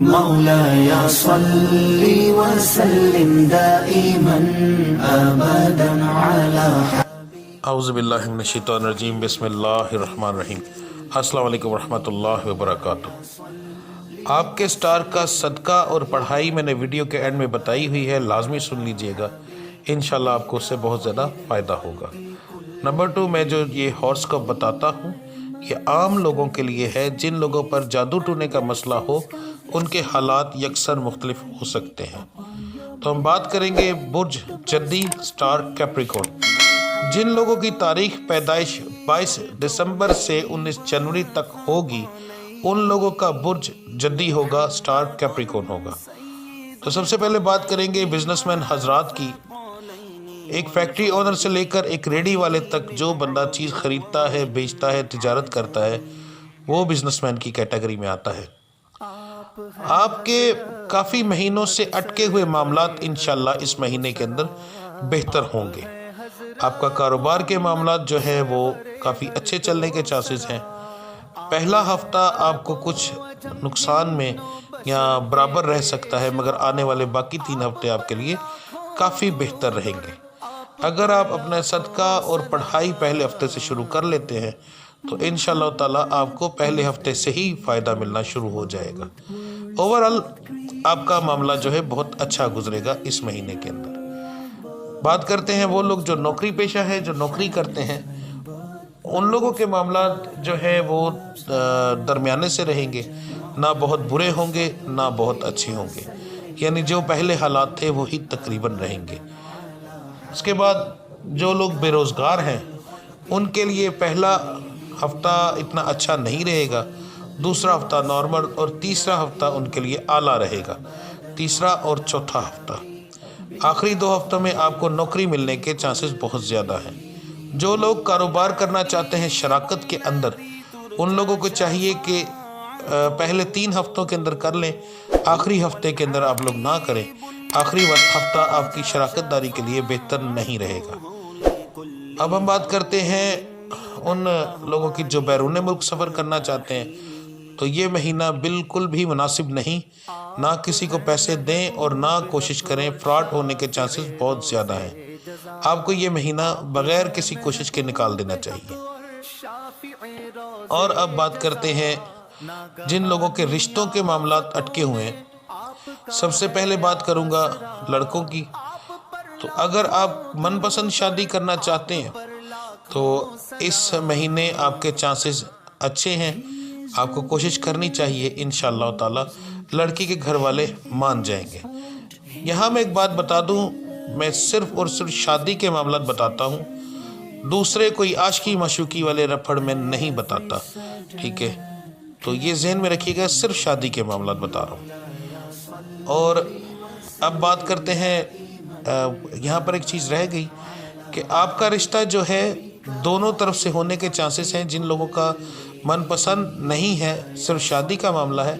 मौलाया सल्ली व सल्लिम दाइमन अबदन अला औज़ु बिल्लाहि मिनश शैतानिर रजीम बिस्मिल्लाहिर रहमानिर रहीम। अस्सलाम वालेकुम रहमतुल्लाहि व बरकातुह। आपके स्टार का सदका और पढ़ाई मैंने वीडियो के एंड में बताई हुई है, लाजमी सुन लीजिएगा, इंशाल्लाह आपको उससे बहुत ज़्यादा फ़ायदा होगा। नंबर 2, मैं जो ये हॉरोस्कोप बताता हूँ ये आम लोगों के लिए है। जिन लोगों पर जादू टूने का मसला हो उनके हालात यकसर मुख्तलिफ हो सकते हैं। तो हम बात करेंगे बुर्ज जद्दी स्टार कैप्रिकॉर्न। जिन लोगों की तारीख पैदाइश 22 दिसंबर से 19 जनवरी तक होगी उन लोगों का बुर्ज जद्दी होगा, स्टार कैप्रिकॉर्न होगा। तो सबसे पहले बात करेंगे बिजनेसमैन हजरात की। एक फैक्ट्री ओनर से लेकर एक रेडी वाले तक जो बंदा चीज़ ख़रीदता है, बेचता है, तिजारत करता है, वो बिजनेसमैन की कैटेगरी में आता है। आपके काफ़ी महीनों से अटके हुए मामलात इंशाल्लाह इस महीने के अंदर बेहतर होंगे। आपका कारोबार के मामलात जो है वो काफ़ी अच्छे चलने के चांसेस हैं। पहला हफ्ता आपको कुछ नुकसान में या बराबर रह सकता है, मगर आने वाले बाकी 3 हफ्ते आपके लिए काफ़ी बेहतर रहेंगे। अगर आप अपना सदका और पढ़ाई पहले हफ्ते से शुरू कर लेते हैं तो इंशाअल्लाह ताला आपको पहले हफ्ते से ही फ़ायदा मिलना शुरू हो जाएगा। ओवरऑल आपका मामला जो है बहुत अच्छा गुजरेगा इस महीने के अंदर। बात करते हैं वो लोग जो नौकरी पेशा है, जो नौकरी करते हैं, उन लोगों के मामला जो है वो दरमियाने से रहेंगे, ना बहुत बुरे होंगे ना बहुत अच्छे होंगे, यानी जो पहले हालात थे वही तकरीबन रहेंगे। उसके बाद जो लोग बेरोज़गार हैं उनके लिए पहला हफ्ता इतना अच्छा नहीं रहेगा, दूसरा हफ्ता नॉर्मल और तीसरा हफ्ता उनके लिए आला रहेगा। तीसरा और चौथा हफ्ता, आखिरी 2 हफ्तों में आपको नौकरी मिलने के चांसेस बहुत ज़्यादा हैं। जो लोग कारोबार करना चाहते हैं शराकत के अंदर, उन लोगों को चाहिए कि पहले 3 हफ्तों के अंदर कर लें, आखिरी हफ्ते के अंदर आप लोग ना करें। आखिरी हफ्ता आपकी शराकत दारी के लिए बेहतर नहीं रहेगा। अब हम बात करते हैं उन लोगों की जो बैरून मुल्क सफ़र करना चाहते हैं, तो ये महीना बिल्कुल भी मुनासिब नहीं। ना किसी को पैसे दें और ना कोशिश करें, फ्रॉड होने के चांसेस बहुत ज़्यादा हैं। आपको ये महीना बग़ैर किसी कोशिश के निकाल देना चाहिए। और अब बात करते हैं जिन लोगों के रिश्तों के मामलात अटके हुए हैं। सबसे पहले बात करूँगा लड़कों की। तो अगर आप मनपसंद शादी करना चाहते हैं तो इस महीने आपके चांसेस अच्छे हैं, आपको कोशिश करनी चाहिए। इंशाअल्लाह ताला लड़की के घर वाले मान जाएंगे। यहाँ मैं एक बात बता दूँ, मैं सिर्फ़ और सिर्फ शादी के मामला बताता हूँ, दूसरे कोई आशिकी माशूकी वाले रफड़ में नहीं बताता, ठीक है? तो ये जहन में रखिएगा, सिर्फ शादी के मामला बता रहा हूँ। और अब बात करते हैं, यहाँ पर एक चीज़ रह गई कि आपका रिश्ता जो है दोनों तरफ से होने के चांसेस हैं। जिन लोगों का मनपसंद नहीं है, सिर्फ शादी का मामला है,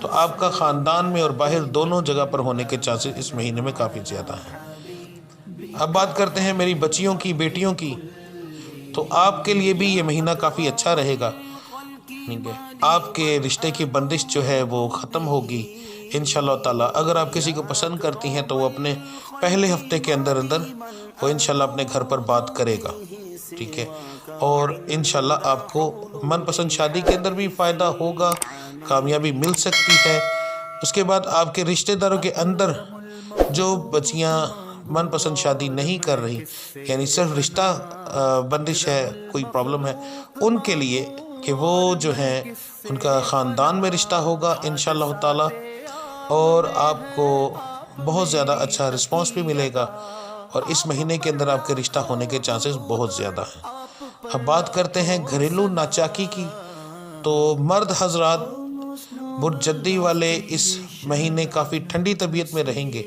तो आपका ख़ानदान में और बाहर दोनों जगह पर होने के चांसेस इस महीने में काफ़ी ज़्यादा हैं। अब बात करते हैं मेरी बच्चियों की, बेटियों की। तो आपके लिए भी ये महीना काफ़ी अच्छा रहेगा, ठीक है? आपके रिश्ते की बंदिश जो है वो ख़त्म होगी इंशाअल्लाह ताला। अगर आप किसी को पसंद करती हैं तो वो अपने पहले हफ्ते के अंदर वो इंशाअल्लाह अपने घर पर बात करेगा, ठीक है? और इंशाअल्लाह आपको मनपसंद शादी के अंदर भी फ़ायदा होगा, कामयाबी मिल सकती है। उसके बाद आपके रिश्तेदारों के अंदर जो बच्चियां मनपसंद शादी नहीं कर रही, यानी सिर्फ रिश्ता बंदिश है, कोई प्रॉब्लम है, उनके लिए कि वो जो है उनका ख़ानदान में रिश्ता होगा इंशाअल्लाह ताला, और आपको बहुत ज़्यादा अच्छा रिस्पांस भी मिलेगा, और इस महीने के अंदर आपके रिश्ता होने के चांसेस बहुत ज़्यादा हैं। अब बात करते हैं घरेलू नाचाकी की। तो मर्द हजरात बुर्ज जद्दी वाले इस महीने काफ़ी ठंडी तबीयत में रहेंगे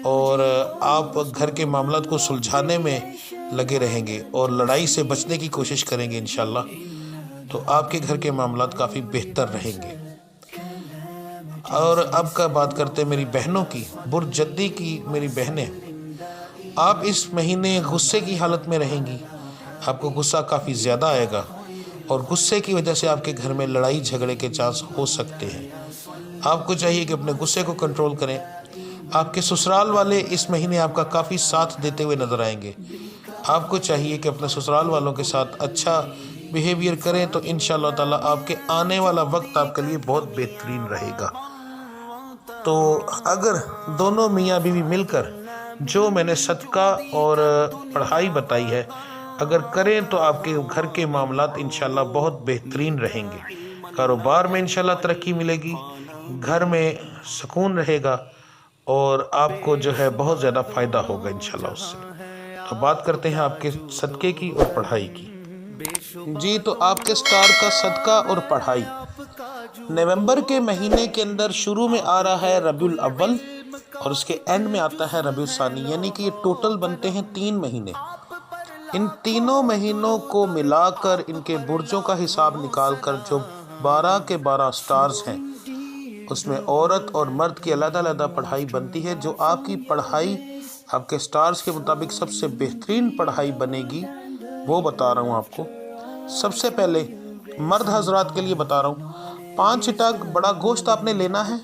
और आप घर के मामलात को सुलझाने में लगे रहेंगे और लड़ाई से बचने की कोशिश करेंगे इंशाल्लाह। तो आपके घर के मामलात काफ़ी बेहतर रहेंगे। और अब का बात करते हैं मेरी बहनों की, बुर्ज जद्दी की मेरी बहनें, आप इस महीने गुस्से की हालत में रहेंगी। आपको गुस्सा काफ़ी ज़्यादा आएगा और गुस्से की वजह से आपके घर में लड़ाई झगड़े के चांस हो सकते हैं। آپ کو چاہیے کہ اپنے غصے کو کنٹرول کریں۔ آپ کے سسرال والے اس مہینے آپ کا کافی ساتھ دیتے ہوئے نظر آئیں گے۔ آپ کو چاہیے کہ اپنے سسرال والوں کے ساتھ اچھا بیہیویئر کریں تو انشاءاللہ تعالیٰ آپ کے آنے والا وقت آپ کے لیے بہت بہترین رہے گا۔ تو اگر دونوں میاں بیوی مل کر جو میں نے صدقہ اور پڑھائی بتائی ہے اگر کریں تو آپ کے گھر کے معاملات انشاءاللہ بہت بہترین رہیں گے۔ کاروبار میں انشاءاللہ ترقی ملے گی، گھر میں سکون رہے گا اور آپ کو جو ہے بہت زیادہ فائدہ ہوگا انشاءاللہ اس سے۔ تو بات کرتے ہیں آپ کے صدقے کی اور پڑھائی کی۔ جی تو آپ کے سٹار کا صدقہ اور پڑھائی نومبر کے مہینے کے اندر شروع میں آ رہا ہے ربیع الاول اور اس کے اینڈ میں آتا ہے ربیع الثانی، یعنی کہ یہ ٹوٹل بنتے ہیں 3 مہینے۔ ان تینوں مہینوں کو ملا کر ان کے برجوں کا حساب نکال کر جو 12 کے 12 سٹارز ہیں اس میں عورت اور مرد کی علیحدہ علیحدہ پڑھائی بنتی ہے۔ جو آپ کی پڑھائی آپ کے سٹارز کے مطابق سب سے بہترین پڑھائی بنے گی وہ بتا رہا ہوں آپ کو۔ سب سے پہلے مرد حضرات کے لیے بتا رہا ہوں، 5 ٹگ بڑا گوشت آپ نے لینا ہے۔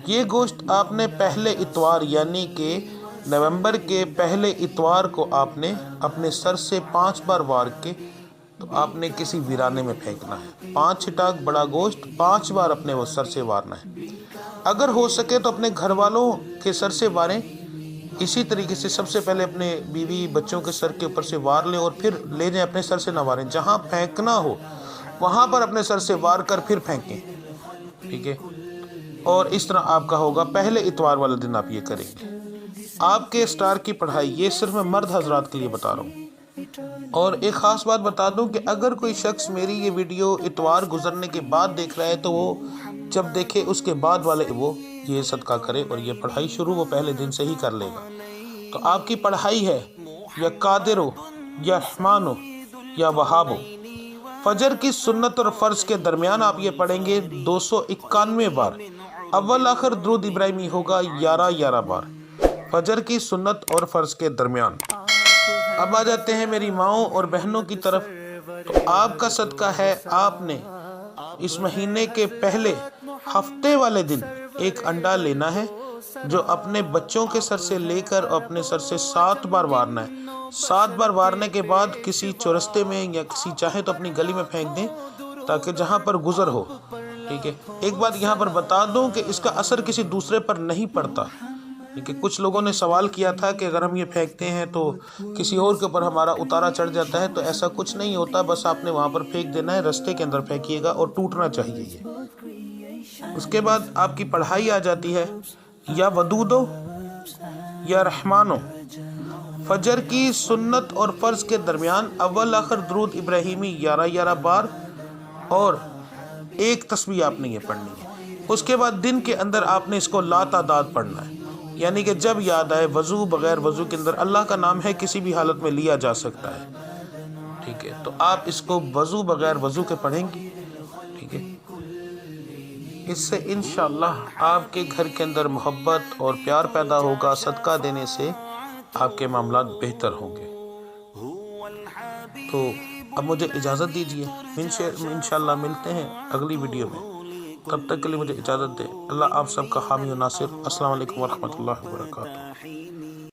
یہ گوشت آپ نے پہلے اتوار یعنی کہ نومبر کے پہلے اتوار کو آپ نے اپنے سر سے 5 بار وار کے تو آپ نے کسی ویرانے میں پھینکنا ہے۔ 5 ٹگ بڑا گوشت 5 بار اپنے وہ سر سے وارنا ہے۔ اگر ہو سکے تو اپنے گھر والوں کے سر سے واریں، اسی طریقے سے سب سے پہلے اپنے بیوی بچوں کے سر کے اوپر سے وار لیں اور پھر لے جائیں، اپنے سر سے نہ واریں، جہاں پھینکنا ہو وہاں پر اپنے سر سے وار کر پھر پھینکیں، ٹھیک ہے؟ اور اس طرح آپ کا ہوگا، پہلے اتوار والے دن آپ یہ کریں گے۔ آپ کے سٹار کی پڑھائی یہ صرف میں مرد حضرات کے لیے بتا رہا ہوں۔ اور ایک خاص بات بتا دوں کہ اگر کوئی شخص میری یہ ویڈیو اتوار گزرنے کے بعد دیکھ رہا ہے تو وہ جب دیکھے اس کے بعد والے وہ یہ صدقہ کرے اور یہ پڑھائی شروع وہ پہلے دن سے ہی کر لے گا۔ تو آپ کی پڑھائی ہے یا قادر ہو یا رحمان ہو یا وہاب ہو، فجر کی سنت اور فرض کے درمیان آپ یہ پڑھیں گے 291 بار۔ اول آخر درود ابراہیمی ہوگا 11 بار فجر کی سنت اور فرض کے درمیان۔ اب آ جاتے ہیں میری ماؤں اور بہنوں کی طرف۔ تو آپ کا صدقہ ہے، آپ نے اس مہینے کے پہلے ہفتے والے دن ایک انڈا لینا ہے جو اپنے بچوں کے سر سے لے کر اپنے سر سے 7 بار وارنا ہے۔ 7 بار وارنے کے بعد کسی چورستے میں یا کسی چاہے تو اپنی گلی میں پھینک دیں تاکہ جہاں پر گزر ہو، ٹھیک ہے؟ ایک بات یہاں پر بتا دوں کہ اس کا اثر کسی دوسرے پر نہیں پڑتا، ٹھیک ہے؟ کچھ لوگوں نے سوال کیا تھا کہ اگر ہم یہ پھینکتے ہیں تو کسی اور کے اوپر ہمارا اتارا چڑھ جاتا ہے، تو ایسا کچھ نہیں ہوتا، بس آپ نے وہاں پر پھینک دینا ہے، رستے کے اندر پھینکیے گا اور ٹوٹنا چاہیے یہ۔ اس کے بعد آپ کی پڑھائی آ جاتی ہے یا ودودو یا رحمانو، فجر کی سنت اور فرض کے درمیان اول آخر درود ابراہیمی 11 بار اور ایک تسبیح آپ نے یہ پڑھنی ہے۔ اس کے بعد دن کے اندر آپ نے اس کو لا تعداد پڑھنا ہے، یعنی کہ جب یاد آئے، وضو بغیر وضو کے اندر اللہ کا نام ہے کسی بھی حالت میں لیا جا سکتا ہے، ٹھیک ہے؟ تو آپ اس کو وضو بغیر وضو کے پڑھیں گی، ٹھیک ہے؟ اس سے انشاءاللہ آپ کے گھر کے اندر محبت اور پیار پیدا ہوگا، صدقہ دینے سے آپ کے معاملات بہتر ہوں گے۔ تو اب مجھے اجازت دیجیے، انشاءاللہ ملتے ہیں اگلی ویڈیو میں، تب تک کے لیے مجھے اجازت دیں۔ اللہ آپ سب کا حامی و ناصر۔ السلام علیکم ورحمۃ اللہ وبرکاتہ۔